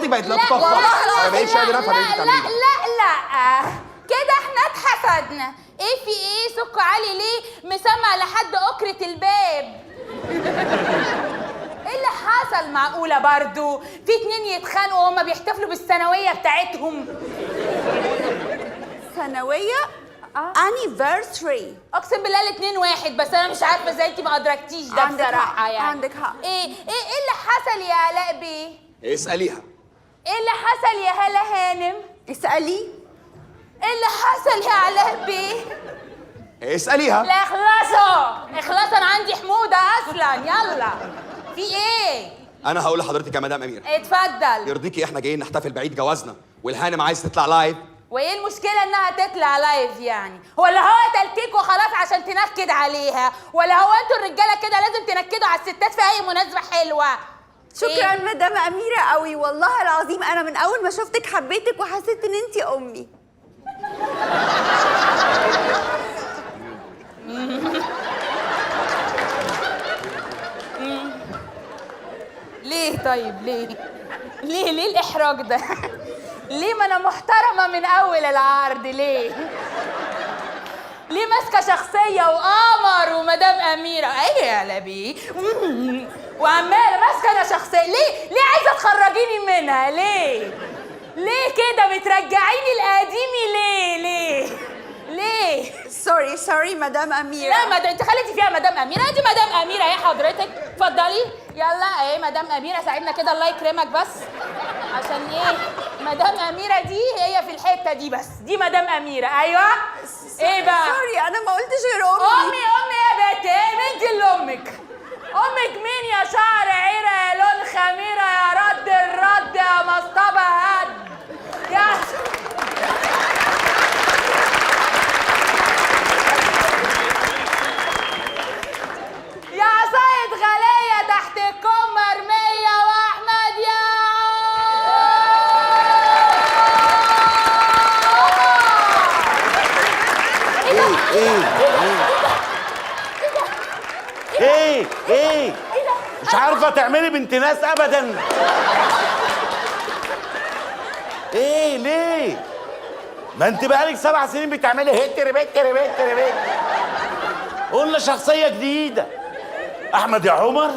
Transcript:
بقت لا تطاق خالص. انا بقيتش قادر افهم انت بتعملي ده. لا كده احنا اتحسدنا. ايه في ايه؟ سكوا علي ليه مسمع لحد أكرة الباب؟ ايه اللي حصل؟ معقولة برضو في اتنين يتخانقوا وهما بيحتفلوا بالثانوية بتاعتهم؟ ثانوية؟ anniversary. اقسم بالله الاتنين واحد، بس انا مش عارفة ازاي انتي ما ادركتيش ده بصراحة. يعني عندك حق. ايه اللي حصل يا علاء بيه؟ اسأليها. ايه اللي حصل يا هلا هانم؟ اسألي. ايه اللي حصل يا علاء بيه؟ اسأليها. لا اخلصوا انا عندي حموضة اصلا. يلا في ايه؟ انا هقول لحضرتك يا مدام اميره. اتفضل. يرضيكي احنا جايين نحتفل بعيد جوازنا والهانم عايز تطلع لايف؟ وايه المشكلة انها تطلع لايف يعني؟ ولا هو تلكيك وخلاص عشان تنكد عليها؟ ولا هو انتوا الرجالة كده لازم تنكدوا على الستات في اي مناسبة حلوة؟ شكرا مدام أميرة قوي، والله العظيم أنا من أول ما شفتك حبيتك وحسيت إن أنتي أمي. ليه طيب ليه الإحراج ده؟ ليه؟ ما أنا محترمة من أول العرض. ليه ماسكة شخصية وقمر ومدام أميرة أيه يا لبي وعمالة ماسكة أنا شخصية. ليه عايزة تخرجيني منها؟ ليه كده بترجعيني لقديمي؟ ليه؟ سوري مدام أميرة. لا انت خليتي فيها مدام أميرة. دي مدام أميرة اهي حضرتك. اتفضلي يلا اهي مدام أميرة. ساعدنا كده الله يكرمك بس عشان ايه مدام أميرة دي هي في الحتة دي بس. دي مدام أميرة. ايوه ايه بقى؟ سوري أنا ما قلتش غير أمي. أمي يا بنت. ايه مين دي اللي أمك مين يا شعر عيرة يا لون خميرة يا رد الرد يا مصطبة هد يا عصاية غالية تحت الكم مرمية وأحمد يا ايه مش عارفه تعملي بنت ناس ابدا. ايه ليه؟ ما انت بقالك 7 سنين بتعملي هتر. قلنا شخصيه جديده. احمد يا عمر